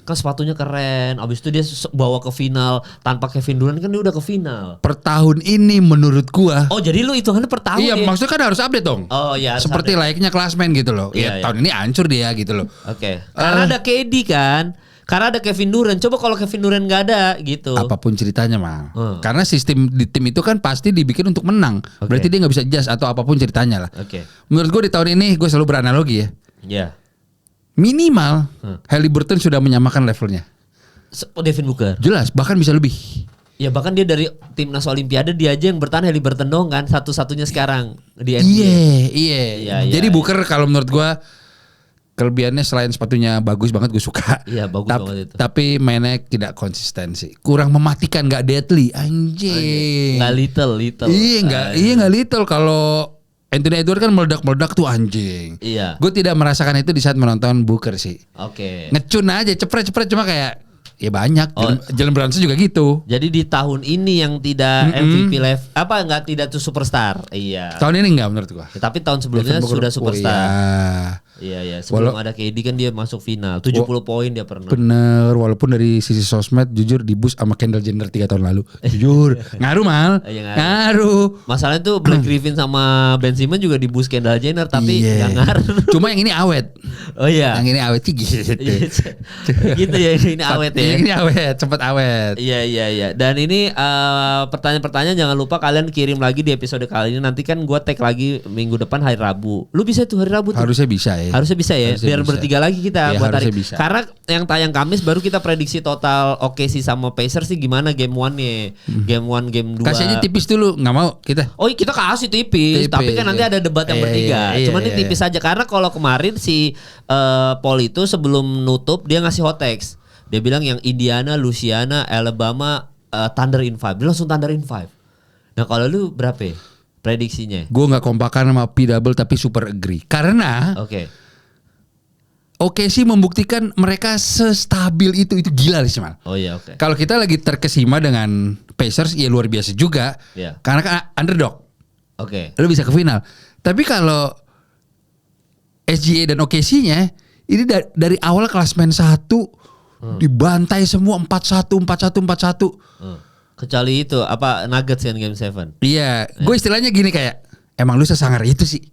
Kan sepatunya keren. Abis itu dia bawa ke final tanpa Kevin Durant kan dia udah ke final. Per tahun ini menurut gua. Oh jadi lu hitungannya per tahun? Iya, maksudnya kan harus update dong. Oh iya. Seperti layaknya klasmen gitu loh. Iya. Tahun ini hancur dia gitu loh. Oke. Karena ada KD kan. Karena ada Kevin Durant. Coba kalau Kevin Durant nggak ada gitu. Apapun ceritanya Mal. Karena sistem di tim itu kan pasti dibikin untuk menang. Berarti dia nggak bisa adjust atau apapun ceritanya lah. Menurut gue di tahun ini gue selalu beranalogi ya. Iya. Minimal Haliburton sudah menyamakan levelnya. Devin Booker. Jelas, bahkan bisa lebih. Ya bahkan dia dari timnas Olimpiade dia aja yang bertahan Haliburton dong kan satu-satunya sekarang di NBA. Iya. Jadi Booker kalau menurut gua kelebihannya selain sepatunya bagus banget gue suka. Iya bagus banget itu. Tapi mainnya tidak konsistensi. Kurang mematikan, gak deadly. Anjing. Nggak little. Iya nggak little. Kalau Anthony Edwards kan meledak-meledak tuh anjing. Iya. Gue tidak merasakan itu di saat menonton Booker sih. Oke. Ngecun aja, cepret-cepret cuma kayak ya banyak. Jalen Brunson juga gitu. Jadi di tahun ini yang tidak MVP level nggak tidak tuh superstar. Iya. Tahun ini enggak menurut gua. Tapi tahun sebelumnya sudah superstar. Iya. Sebelum ada KD kan dia masuk final. 70 poin dia pernah. Bener, walaupun dari sisi sosmed jujur dibus sama Kendall Jenner 3 tahun lalu. Jujur, ngaruh Mal. Ngaruh. Masalahnya tuh Blake Griffin sama Ben Simmons juga dibus Kendall Jenner tapi nggak ngaruh. Cuma yang ini awet. Oh iya. Yang ini awet sih gitu. Gitu ya, ini awet ya. Ini awet, cepet awet. Iya. Dan ini pertanyaan-pertanyaan jangan lupa kalian kirim lagi di episode kali ini. Nanti kan gue tag lagi minggu depan hari Rabu. Lu bisa tuh hari Rabu tuh. Harusnya bisa ya. Harusnya bisa ya. Biar bertiga lagi kita buat hari. Bisa. Karena yang tayang Kamis baru kita prediksi total OKC sama Pacers sih gimana game 1-nya. Game 1, game 2. Kasih aja tipis dulu, nggak mau kita. Oh kita kasih tipis. Tapi kan nanti ada debat yang bertiga. Cuman ini tipis aja. Karena kalau kemarin si Paul itu sebelum nutup dia ngasih hot takes. Dia bilang yang Indiana, Louisiana, Alabama, Thunder in 5. Dia langsung Thunder in 5. Nah kalau lu berapa ya prediksinya? Gue nggak kompakan sama P-Double tapi super agree. Karena Oke sih membuktikan mereka sestabil itu gila sih Mal. Oh iya oke. Kalau kita lagi terkesima dengan Pacers ya luar biasa juga. Karena kan underdog. Oke. Lu bisa ke final. Tapi kalau SGA dan OKC-nya ini dari awal klasmen 1 dibantai semua 4-1. Kecuali itu apa Nuggets kan game 7. Iya, gue istilahnya gini kayak emang lu sesangar itu sih.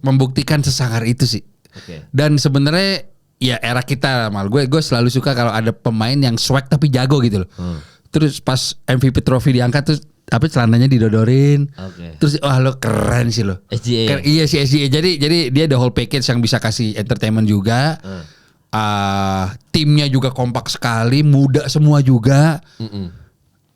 Membuktikan sesangar itu sih. Dan sebenarnya ya era kita Mal, gue selalu suka kalau ada pemain yang swag tapi jago gitu loh. Terus pas MVP trophy diangkat terus apa celananya didodorin. Terus wah lo keren sih lo. SGA. Iya si SGA. Jadi dia the whole package yang bisa kasih entertainment juga. Timnya juga kompak sekali, muda semua juga.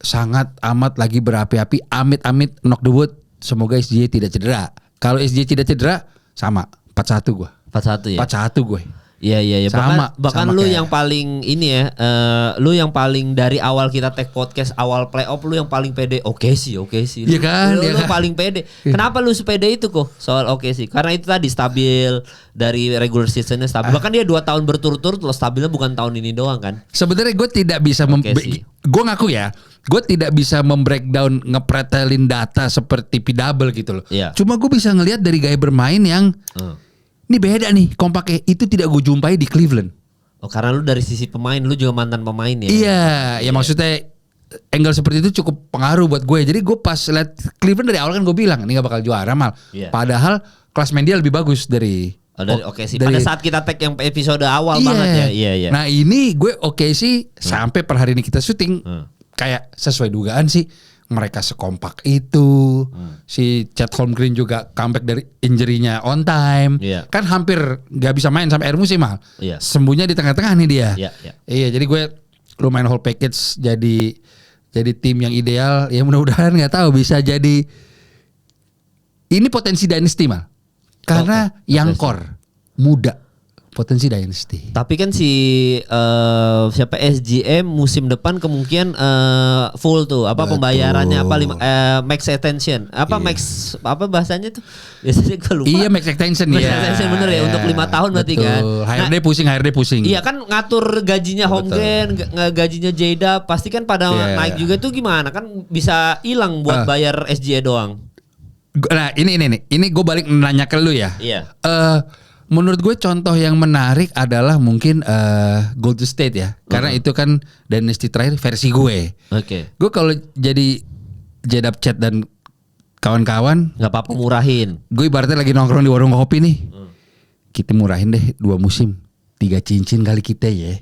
Sangat amat lagi berapi-api. Amit-amit knock the wood. Semoga SGA tidak cedera. Kalau SGA tidak cedera sama 4-1 gue. 4-1 ya. 4-1 gue. Iya. Bahkan sama lu kayak, yang paling ini ya, lu yang paling dari awal kita take podcast awal playoff lu yang paling pede. Oke sih. Iya kan? Lu paling pede. Kenapa lu sepede itu kok soal oke sih? Karena itu tadi stabil dari regular seasonnya stabil. Bahkan dia 2 tahun berturut-turut lo stabilnya bukan tahun ini doang kan? Sebenarnya gue tidak bisa gue ngaku ya, gue tidak bisa membreakdown ngepretelin data seperti P-Double gitu loh. Cuma gue bisa ngelihat dari gaya bermain yang ini beda nih kompaknya. Itu tidak gue jumpai di Cleveland. Oh karena lu dari sisi pemain, lu juga mantan pemain ya? Iya, maksudnya angle seperti itu cukup pengaruh buat gue. Jadi gue pas liat Cleveland dari awal kan gue bilang ini gak bakal juara Mal. Padahal klasmen dia lebih bagus dari oke sih. Pada saat kita tag yang episode awal banget ya. Iya. Nah ini gue oke sih sampai per hari ini kita syuting kayak sesuai dugaan sih. Mereka sekompak itu. Si Chet Holmgren juga comeback dari injury-nya on time. Kan hampir gak bisa main sampai akhir musim Mal. Sembuhnya di tengah-tengah nih dia. Iya, jadi gue lumayan whole package jadi tim yang ideal. Ya mudah-mudahan gak tahu bisa jadi ini potensi dynasty Mal. Karena yang core muda. Potensi dynasty. Tapi kan si siapa SGM musim depan kemungkinan full tuh apa betul. Pembayarannya apa max extension apa max apa bahasanya tuh biasanya gue lupa. Iya max extension max extension bener ya untuk 5 tahun berarti kan. HRD pusing. Iya kan ngatur gajinya Holmgren, gajinya Jada pasti kan pada naik juga tuh gimana kan bisa hilang buat bayar SGA doang. Nah ini gue balik nanya ke lu ya. Iya. Menurut gue contoh yang menarik adalah mungkin Golden State ya. Karena itu kan dynasty terakhir versi gue. Gue kalau jadi Jedab Chat dan kawan-kawan nggak apa-apa murahin. Gue ibaratnya lagi nongkrong di warung kopi nih. Kita murahin deh 2 musim 3 cincin kali kita ya.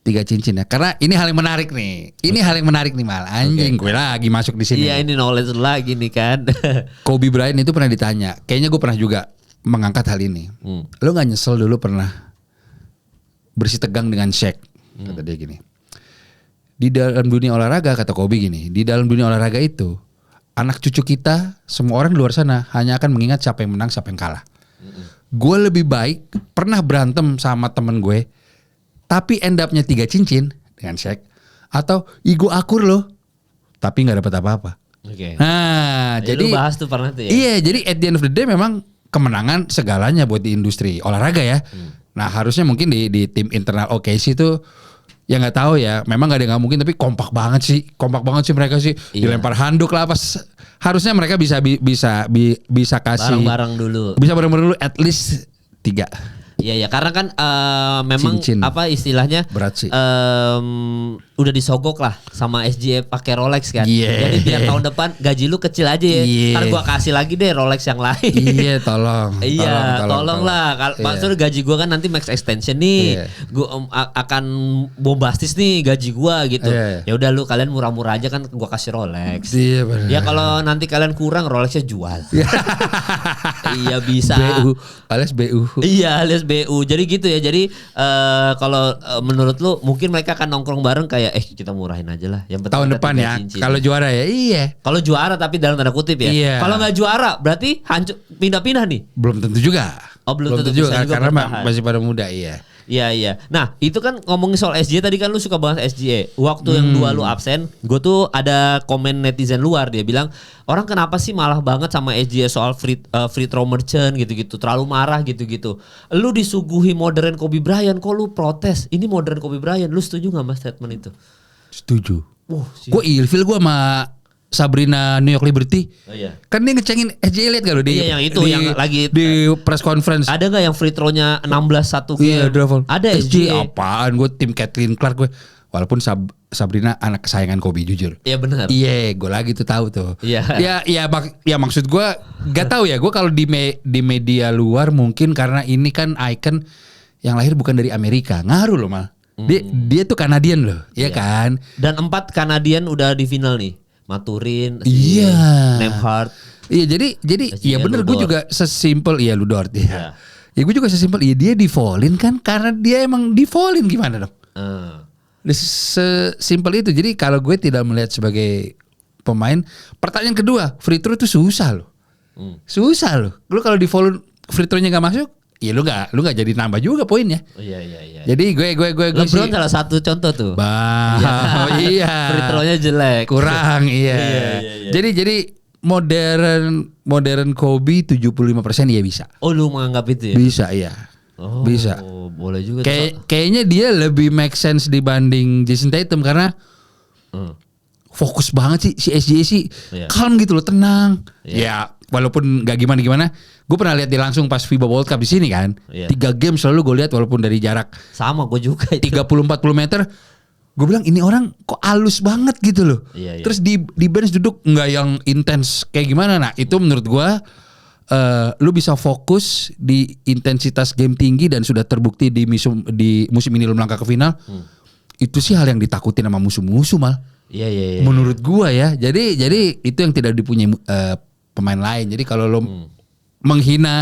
3 cincin ya. Karena ini hal yang menarik nih. Ini hal yang menarik nih Mal. Anjing gue lagi masuk di sini. Iya ini knowledge lagi nih kan. Kobe Bryant itu pernah ditanya. Kayaknya gue pernah juga mengangkat hal ini. Lo gak nyesel dulu pernah bersih tegang dengan Shaq? Kata dia gini. Di dalam dunia olahraga, kata Kobe gini, di dalam dunia olahraga itu anak cucu kita, semua orang di luar sana hanya akan mengingat siapa yang menang, siapa yang kalah. Gue lebih baik pernah berantem sama temen gue, tapi end up-nya 3 cincin dengan Shaq, atau gue akur loh, tapi gak dapat apa-apa. Nah, jadi lu bahas tuh pernah tuh ya. Iya, jadi at the end of the day memang kemenangan segalanya buat di industri olahraga ya. Nah harusnya mungkin di tim internal OKC itu ya nggak tahu ya. Memang nggak ada nggak mungkin tapi kompak banget sih mereka sih. Dilempar handuk lah pas. Harusnya mereka bisa kasih barang-barang dulu. Bisa barang-barang dulu at least 3. Iya karena kan memang cincin. Apa istilahnya berat sih. Udah disogok lah sama SGA pakai Rolex kan. Jadi biar tahun depan gaji lu kecil aja ya. Ntar gua kasih lagi deh Rolex yang lain. Iya tolong. Tolong lah. Maksudnya gaji gua kan nanti max extension nih. Gua akan bombastis nih gaji gua gitu. Ya udah lu kalian murah-murah aja kan gua kasih Rolex. Ya kalau nanti kalian kurang Rolexnya jual. Iya bisa. BU alias BU. Iya alias BU. Jadi gitu ya. Jadi kalau menurut lu mungkin mereka akan nongkrong bareng kayak kita murahin aja lah. Yang tahun depan ya. Kalau juara ya iya. Kalau juara tapi dalam tanda kutip ya. Iya. Kalau nggak juara berarti hancur pindah-pindah nih. Belum tentu juga. Oh belum tentu juga karena masih pada muda iya. Iya. Nah itu kan ngomongin soal SGA tadi kan lu suka banget SGA. Waktu yang 2 lu absen, gue tuh ada komen netizen luar, dia bilang orang kenapa sih malah banget sama SGA soal free throw merchant gitu-gitu, terlalu marah gitu-gitu. Lu disuguhi modern Kobe Bryant, kok lu protes? Ini modern Kobe Bryant, lu setuju nggak mas statement itu? Setuju. Gue ilfil gue sama Sabrina New York Liberty. Oh, iya. Kan dia ngecengin SGA, liat gak lo di, iya, yang itu yang lagi di press conference. Ada gak yang free throw-nya 16-1 Iya, Dravel. Ada SGA apaan, gue tim Caitlin Clark gue. Walaupun Sabrina anak kesayangan Kobe jujur. Iya benar. Iya, gue lagi tuh tahu tuh. Iya. Ya maksud gue gak tahu ya, gue kalau di media luar mungkin karena ini kan icon yang lahir bukan dari Amerika, ngaruh loh mal. Dia tuh Kanadian loh, ya kan? Dan 4 Kanadian udah di final nih. Maturin, Nembhard. Iya, jadi ya bener, gue juga sesimpel Ludort ya. Ya gue juga sesimpel dia di-foulin kan karena dia emang di-foulin, gimana dong? Sesimpel itu. Jadi kalau gue tidak melihat sebagai pemain, pertanyaan kedua, free throw itu susah loh. Susah loh. Lu kalau di-foulin free throw-nya enggak masuk, ya lu nggak jadi nambah juga poinnya. Iya. Jadi gue LeBron salah satu contoh tuh. Iya. Free throw-nya jelek. Kurang, iya. Jadi modern Kobe 75% iya bisa. Oh, lu menganggap itu ya? Bisa, iya. Oh, bisa. Boleh juga. Kayaknya dia lebih make sense dibanding Jason Tatum karena fokus banget sih si SGA sih. Calm gitu loh, tenang. Ya, walaupun nggak gimana-gimana. Gue pernah lihat dia langsung pas FIBA World Cup di sini kan. 3 game selalu gue lihat walaupun dari jarak. Sama gue juga itu. 30-40 meter. Gue bilang ini orang kok halus banget gitu loh. Iya. Terus di bench duduk nggak yang intens kayak gimana. Nah itu menurut gue lu bisa fokus di intensitas game tinggi dan sudah terbukti di musim ini lu melangkah ke final. Itu sih hal yang ditakutin sama musuh-musuh mal. Iya. Menurut gue ya. Jadi itu yang tidak dipunyai pemain lain. Jadi kalau lu menghina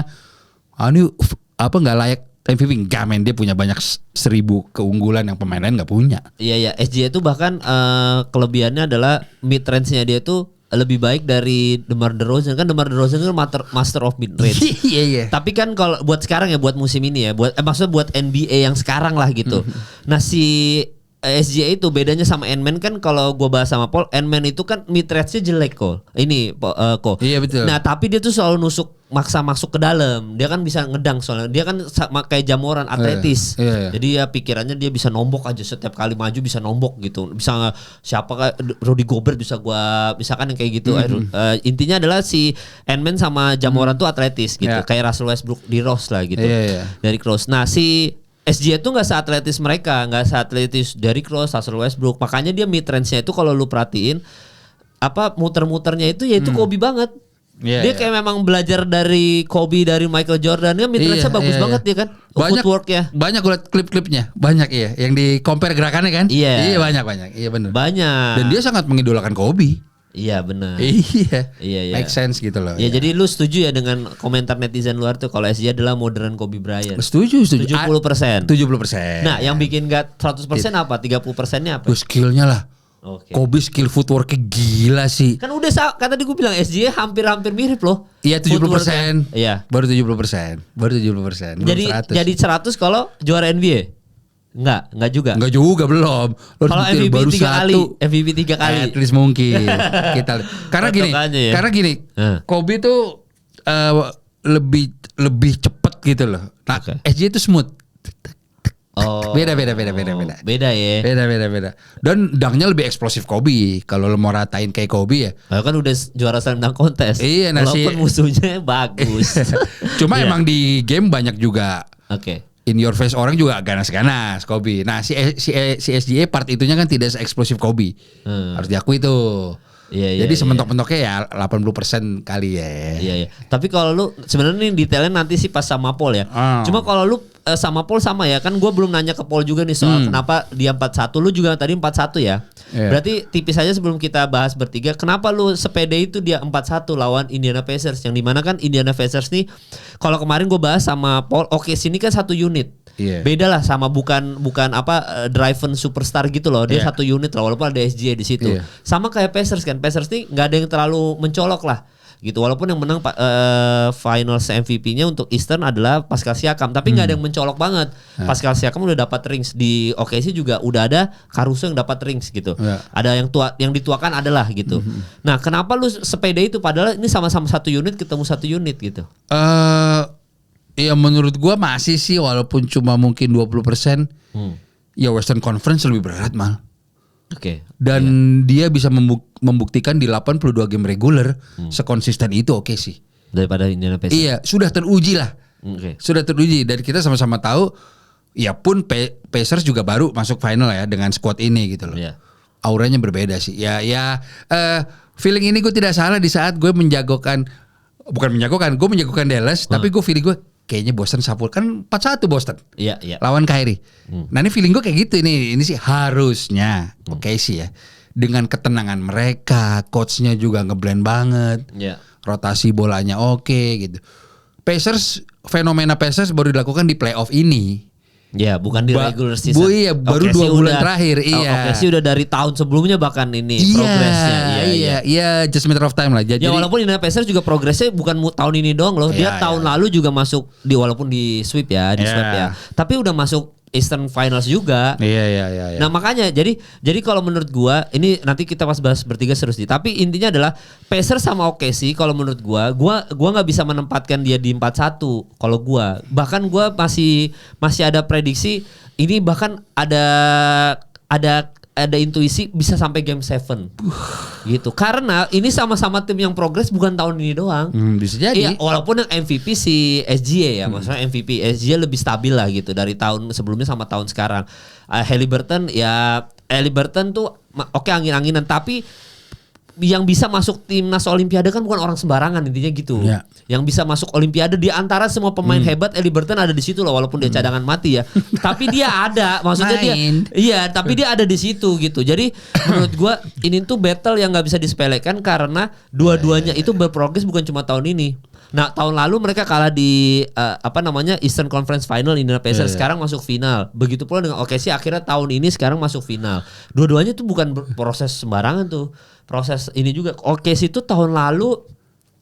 ini apa nggak layak MVP, enggak men, dia punya banyak 1000 keunggulan yang pemain lain nggak punya. Iya SGA itu bahkan kelebihannya adalah mid range-nya dia tuh lebih baik dari DeMar DeRozan. Kan DeMar DeRozan itu master of mid range. Iya. Tapi kan kalau buat sekarang ya, buat musim ini ya, maksudnya buat NBA yang sekarang lah gitu. Nah si SGA itu bedanya sama Ant-Man kan, kalau gue bahas sama Paul, Ant-Man itu kan mid range-nya jelek kok. Ini kok. Iya betul. Nah tapi dia tuh selalu maksa masuk ke dalam. Dia kan bisa ngedang soalnya. Dia kan sama kayak Jamoran, atletis. Iya. Jadi ya pikirannya dia bisa nombok aja, setiap kali maju bisa nombok gitu. Bisa siapa kayak Rudy Gobert bisa gua misalkan yang kayak gitu. Intinya adalah si Ant-Man sama Jamoran tuh atletis gitu. Kayak Russell Westbrook di Rose lah gitu. Dari Rose. Nah si SGA tuh nggak seatletis mereka, nggak seatletis dari Rose, Russell Westbrook. Makanya dia mid range-nya itu kalau lu perhatiin apa muter-muternya itu ya itu Kobe banget. Dia kayak memang belajar dari Kobe, dari Michael Jordan. Dia mid range-nya bagus banget dia kan. Footwork ya. Banyak gue liat klip-klipnya, banyak iya. Yang di compare gerakannya kan. Iya banyak. Iya benar. Banyak. Dan dia sangat mengidolakan Kobe. Iya benar. Iya. Make sense gitu loh. Ya, jadi lu setuju ya dengan komentar netizen luar tuh kalau SGA adalah modern Kobe Bryant? Setuju. 70%. Nah, yang bikin gak 100% apa? 30%-nya apa? Skillnya lah. Okay. Kobe skill footworknya gila sih. Kan udah kan tadi gue bilang SGA hampir mirip loh. Iya 70%. Iya. Baru 70%. Jadi 100 kalau juara NBA? Enggak juga. Enggak juga belum. Kalau MVP baru 3 kali. At least mungkin. Karena gini. Kobe tuh lebih cepet gitu loh. Nah, SGA itu smooth. Oh. Beda. Beda ya. Beda. Dan dangnya lebih eksplosif Kobe. Kalau lo mau ratain kayak Kobe ya. Kan udah juara slam dunk kontes. Iya, walaupun musuhnya bagus. Cuma emang di game banyak juga. Oke. In your face orang juga ganas-ganas Kobe. Nah si SGA part itunya kan tidak se-eksplosif Kobe. Harus diakui tuh. Jadi sementok-mentoknya ya 80% kali ya. Iya. Tapi kalau lu sebenarnya nih detailnya nanti sih pas sama Paul ya. Cuma kalau lu sama Paul sama ya, kan gue belum nanya ke Paul juga nih soal kenapa dia 4-1, lu juga tadi 4-1 ya. Berarti tipis aja sebelum kita bahas bertiga, kenapa lu sepede itu dia 4-1 lawan Indiana Pacers, yang dimana kan Indiana Pacers nih kalau kemarin gue bahas sama Paul, sini kan satu unit. Beda lah sama bukan apa driven superstar gitu loh. Dia satu unit lah walaupun ada SGA di situ. Sama kayak Pacers kan. Pacers nih nggak ada yang terlalu mencolok lah gitu. Walaupun yang menang finals MVP-nya untuk Eastern adalah Pascal Siakam, tapi nggak ada yang mencolok banget. Pascal Siakam udah dapat rings di OKC juga, udah ada Caruso yang dapat rings gitu. Ada yang dituakan adalah gitu. Nah, kenapa lu sepede itu padahal ini sama-sama satu unit ketemu satu unit gitu? Ya menurut gua masih sih, walaupun cuma mungkin 20%. Ya Western Conference lebih berat mal. Oke. Dan dia bisa membuktikan di 82 game regular sekonsisten itu sih. Daripada Indiana Pacers. Iya, sudah teruji lah. Sudah teruji dan kita sama-sama tahu ya pun Pacers juga baru masuk final ya dengan squad ini gitu loh. Iya. Auranya berbeda sih. Feeling ini gue tidak salah di saat gue gue menjagokan Dallas, tapi gue feeling gue kayaknya Boston sapu kan 4-1 Boston. Iya. Lawan Kyrie. Nah ini feeling gue kayak gitu ini sih harusnya sih ya. Dengan ketenangan mereka, coachnya juga ngeblend banget. Iya. Rotasi bolanya gitu. Fenomena Pacers baru dilakukan di playoff ini. Ya, bukan di regular season. Iya, baru 2 bulan terakhir. Iya. Oke sih udah dari tahun sebelumnya bahkan ini progresnya. Iya, just matter of time lah. Ya walaupun Indiana Pacers juga progresnya bukan tahun ini doang loh. Dia tahun lalu juga masuk walaupun di sweep ya, sweep ya. Tapi udah masuk Eastern Finals juga. Iya. Nah makanya jadi kalau menurut gua ini nanti kita pas bahas bertiga serius nih. Tapi intinya adalah Pacers sama OKC kalau menurut gua nggak bisa menempatkan dia di 4-1 kalau gua. Bahkan gua masih ada prediksi ini, bahkan ada intuisi bisa sampai game 7 gitu. Karena ini sama-sama tim yang progres bukan tahun ini doang. Bisa jadi. Iya, walaupun yang MVP si SGA ya, maksudnya MVP SGA lebih stabil lah gitu dari tahun sebelumnya sama tahun sekarang. Halliburton tuh oke angin-anginan, tapi yang bisa masuk timnas Olimpiade kan bukan orang sembarangan, intinya gitu. Ya. Yang bisa masuk Olimpiade di antara semua pemain hebat, Halliburton ada di situ loh, walaupun dia cadangan mati ya. Tapi dia ada, maksudnya tapi dia ada di situ gitu. Jadi menurut gua ini tuh battle yang nggak bisa disepelekan karena dua-duanya itu berprogres bukan cuma tahun ini. Nah tahun lalu mereka kalah di Eastern Conference Final, Indiana Pacers sekarang masuk final. Begitu pula dengan OKC akhirnya tahun ini sekarang masuk final. Dua-duanya tuh bukan proses sembarangan tuh. Proses ini juga OKC itu tahun lalu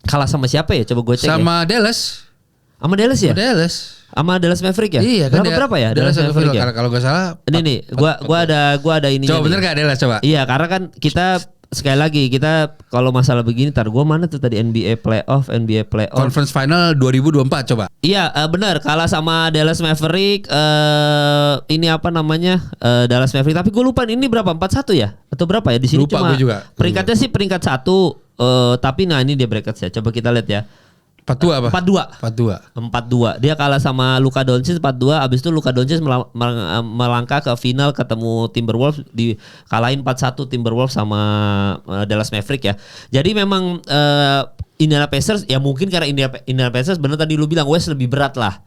kalah sama siapa ya? Coba gue cek. Sama Dallas. Sama Dallas ya? Sama Dallas Maverick ya? Iya, berapa ya? Dallas Maverick ya? Kalau gak salah. Ini nih, gua ada ini. Coba bener gak Dallas coba? Iya, karena kan kita sekali lagi kita kalau masalah begini gue mana tuh tadi NBA playoff Conference Final 2024 coba. Iya benar, kalah sama Dallas Maverick. Dallas Maverick, tapi gue lupa ini berapa, 4-1 ya atau berapa ya di sini? Lupa cuma gue juga. Peringkatnya sih peringkat 1, tapi nah ini dia bracket ya, coba kita lihat ya. 4-2 apa? 4-2. Dia kalah sama Luka Doncic 4-2. Abis itu Luka Doncic melangkah ke final ketemu Timberwolves, dikalahin 4-1 Timberwolves sama Dallas Maverick ya. Jadi memang Indiana Pacers ya mungkin karena Indiana Pacers benar tadi lu bilang West lebih berat lah.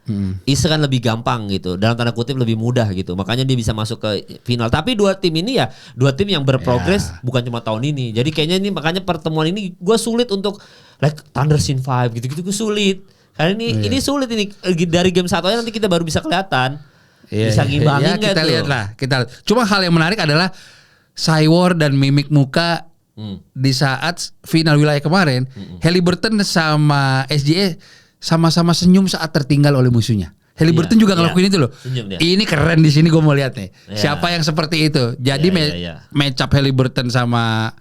East kan lebih gampang gitu. Dalam tanda kutip lebih mudah gitu. Makanya dia bisa masuk ke final. Tapi dua tim ini ya dua tim yang berprogres bukan cuma tahun ini. Jadi kayaknya ini makanya pertemuan ini gue sulit untuk like Thunder Scene 5 gitu-gitu gue sulit. Karena ini sulit ini dari game 1 aja nanti kita baru bisa kelihatan. Bisa ngimbangin kita lihat lah. Cuma hal yang menarik adalah Cywar dan mimik muka di saat final wilayah kemarin, Halliburton sama SGA sama-sama senyum saat tertinggal oleh musuhnya. Halliburton juga ngelakuin itu loh. Ini keren di sini gue mau lihat nih. Siapa yang seperti itu. Jadi match up Halliburton sama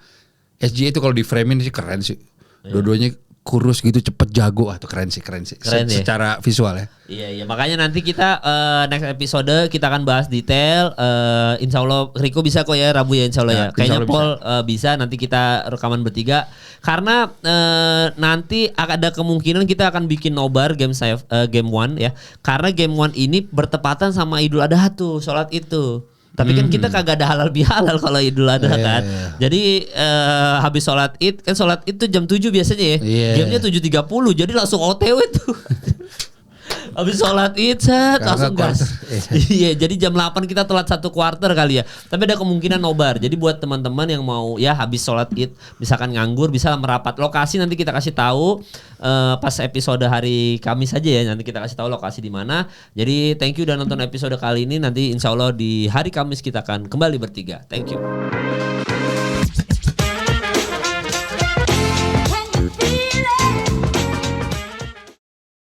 SGA itu kalau di frame-in sih keren sih. Dua-duanya kurus gitu, cepet jago. Tuh keren sih. Secara visual ya. Iya. Makanya nanti kita next episode kita akan bahas detail. Insya Allah Rico bisa kok ya Rabu ya insya Allah ya. Kayaknya Paul bisa. Nanti kita rekaman bertiga. Karena nanti ada kemungkinan kita akan bikin nobar game 1 ya. Karena game 1 ini bertepatan sama Idul Adha tuh, sholat itu. Tapi kan kita kagak ada halal bihalal kalau Idul Adha kan. Jadi habis sholat Id, kan sholat itu jam 7 biasanya ya. Gamenya 7.30, jadi langsung OTW tuh. Habis sholat Id langsung gas. Iya, jadi jam 8 kita telat 1 quarter kali ya. Tapi ada kemungkinan nobar. Jadi buat teman-teman yang mau ya habis sholat Id misalkan nganggur bisa merapat. Lokasi nanti kita kasih tahu pas episode hari Kamis saja ya. Nanti kita kasih tahu lokasi di mana. Jadi thank you udah nonton episode kali ini. Nanti insya Allah di hari Kamis kita akan kembali bertiga. Thank you.